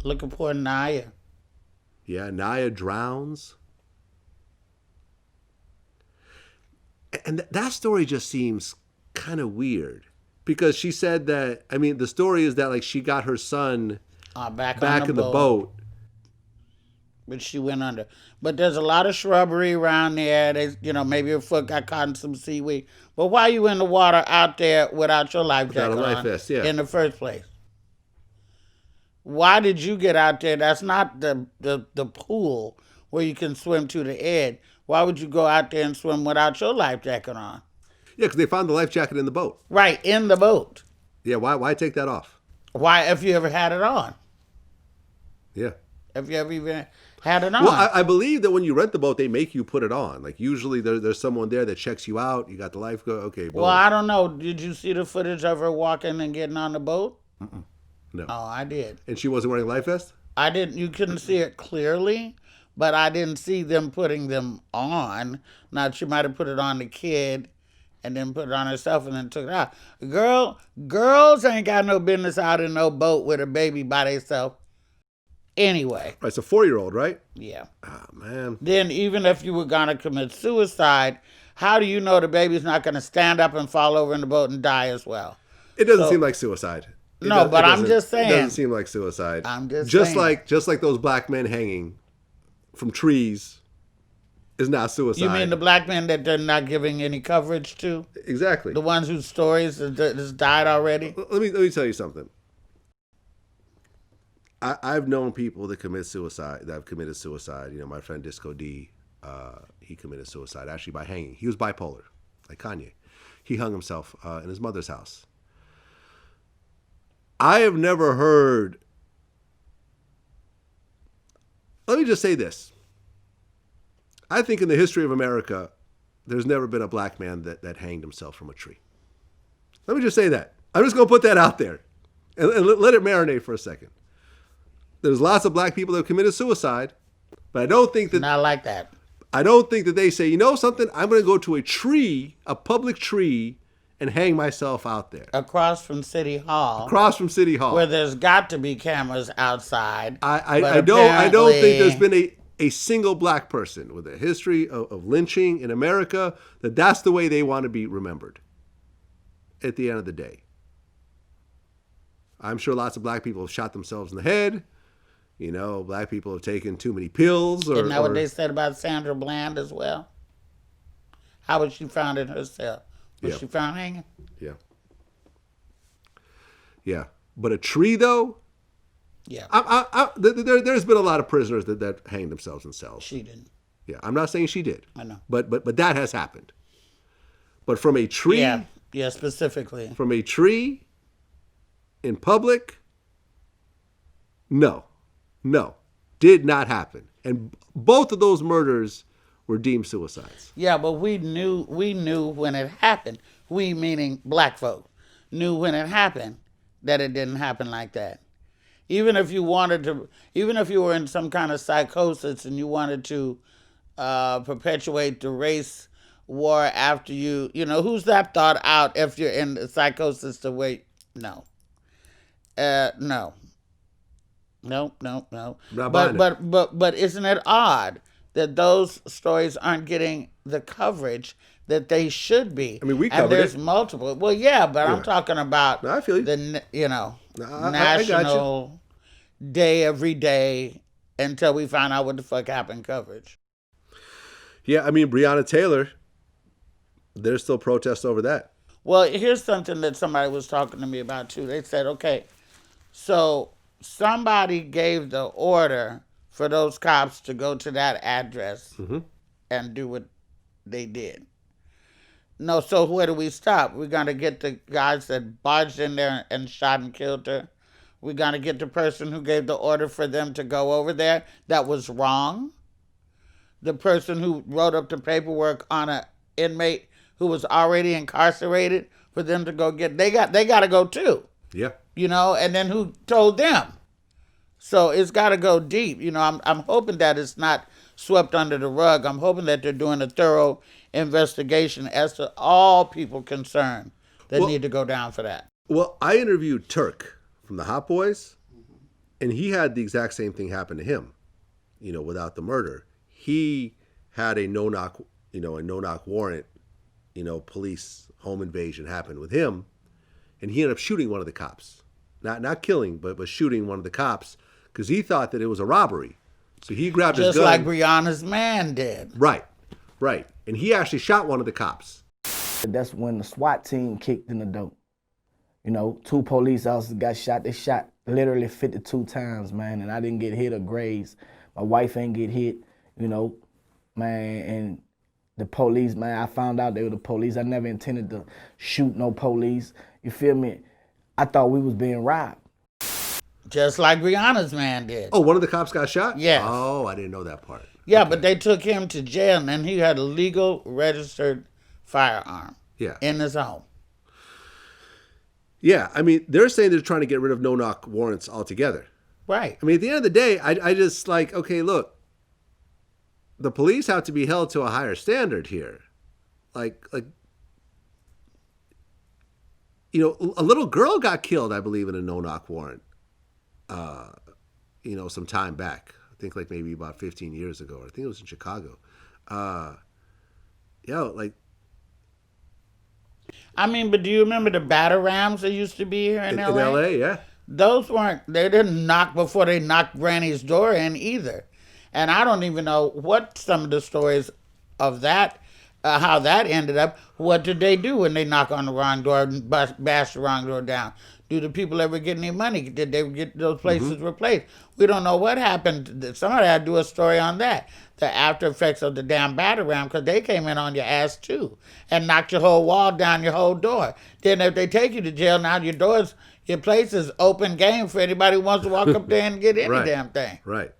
Looking for Naya. Yeah, Naya drowns. And that story just seems kind of weird because she said that, I mean, the story is that like she got her son Back on the back in the boat. boat. But she went under. But there's a lot of shrubbery around there. Maybe her foot got caught in some seaweed. But why are you in the water out there without your life Without a jacket life on vest, yeah. in the first place? Why did you get out there? That's not the pool where you can swim to the edge. Why would you go out there and swim without your life jacket on? Yeah, because they found the life jacket in the boat. Right, in the boat. Yeah, why take that off? Why, if you ever had it on? Yeah. If you ever even had it on? Well, I believe that when you rent the boat, they make you put it on. Like usually there's someone there that checks you out. You got the life go. Okay. Boom. Well, I don't know. Did you see the footage of her walking and getting on the boat? No. Oh, I did. And she wasn't wearing a life vest? I didn't. You couldn't see it clearly, but I didn't see them putting them on. Now, she might have put it on the kid and then put it on herself and then took it out. Girls ain't got no business out in no boat with a baby by themselves. Anyway. Right, it's a 4-year-old, right? Yeah. Oh, man. Then even if you were going to commit suicide, how do you know the baby's not going to stand up and fall over in the boat and die as well? It doesn't seem like suicide. But I'm just saying. It doesn't seem like suicide. I'm just saying. Just like those black men hanging from trees is not suicide. You mean the black men that they're not giving any coverage to? Exactly. The ones whose stories has died already? Let me tell you something. I've known people that commit suicide, that have committed suicide. You know, my friend Disco D, he committed suicide actually by hanging. He was bipolar, like Kanye. He hung himself in his mother's house. I have never heard. Let me just say this. I think in the history of America, there's never been a black man that hanged himself from a tree. Let me just say that. I'm just going to put that out there and let it marinate for a second. There's lots of black people that have committed suicide, but I don't think that. Not like that. I don't think that they say, you know something, I'm going to go to a tree, a public tree, and hang myself out there. Across from City Hall. Across from City Hall. Where there's got to be cameras outside. I don't think there's been a single black person with a history of lynching in America that's the way they want to be remembered at the end of the day. I'm sure lots of black people have shot themselves in the head. You know, black people have taken too many pills. Isn't that what they said about Sandra Bland as well? How was she found in her cell? Was she found hanging? Yeah. Yeah. But a tree, though? Yeah. There's been a lot of prisoners that hanged themselves in cells. She didn't. Yeah. I'm not saying she did. I know. But that has happened. But from a tree? Yeah, specifically. From a tree in public? No. Did not happen. And both of those murders were deemed suicides. Yeah, but we knew when it happened. We, meaning black folk, knew when it happened that it didn't happen like that. Even if you were in some kind of psychosis and you wanted to perpetuate the race war after who's that thought out if you're in the psychosis to wait? No. No. But isn't it odd that those stories aren't getting the coverage that they should be? I mean, we covered there's it. multiple. Well, yeah, but I'm talking about I feel you. national day every day until we find out what the fuck happened coverage. Yeah, I mean, Breonna Taylor, there's still protests over that. Well, here's something that somebody was talking to me about, too. They said, okay, so somebody gave the order for those cops to go to that address and do what they did. No, so where do we stop? We're going to get the guys that barged in there and shot and killed her. We're going to get the person who gave the order for them to go over there that was wrong. The person who wrote up the paperwork on an inmate who was already incarcerated for them to go get. They got to go too. Yeah. And then who told them? So it's got to go deep. I'm hoping that it's not swept under the rug. I'm hoping that they're doing a thorough investigation as to all people concerned that need to go down for that. Well, I interviewed Turk from the Hot Boys, And he had the exact same thing happen to him, without the murder. He had a no-knock warrant, police home invasion happen with him, and he ended up shooting one of the cops. Not killing, but shooting one of the cops because he thought that it was a robbery. So he grabbed his gun. Just like Breonna's man did. Right. And he actually shot one of the cops. That's when the SWAT team kicked in the door. 2 police officers got shot. They shot literally 52 times, man, and I didn't get hit or grazed. My wife ain't get hit, man, and the police, man, I found out they were the police. I never intended to shoot no police. You feel me? I thought we was being robbed. Just like Breonna's man did. Oh, one of the cops got shot? Yes. Oh, I didn't know that part. Yeah, okay. But they took him to jail, and then he had a legal registered firearm in his home. Yeah, I mean, they're saying they're trying to get rid of no-knock warrants altogether. Right. I mean, at the end of the day, I just like, okay, look, the police have to be held to a higher standard here. Like, a little girl got killed, I believe, in a no-knock warrant, some time back. I think like maybe about 15 years ago. I think it was in Chicago. I mean, but do you remember the batter rams that used to be here in L.A.? In L.A., yeah. They didn't knock before they knocked Granny's door in either. And I don't even know what some of the stories of that, how that ended up. What did they do when they knock on the wrong door and bash the wrong door down? Do the people ever get any money? Did they get those places replaced? We don't know what happened. Somebody had to do a story on that. The after effects of the damn batter ram, because they came in on your ass too and knocked your whole wall down, your whole door. Then if they take you to jail, now your place is open game for anybody who wants to walk up there and get any damn thing. Right.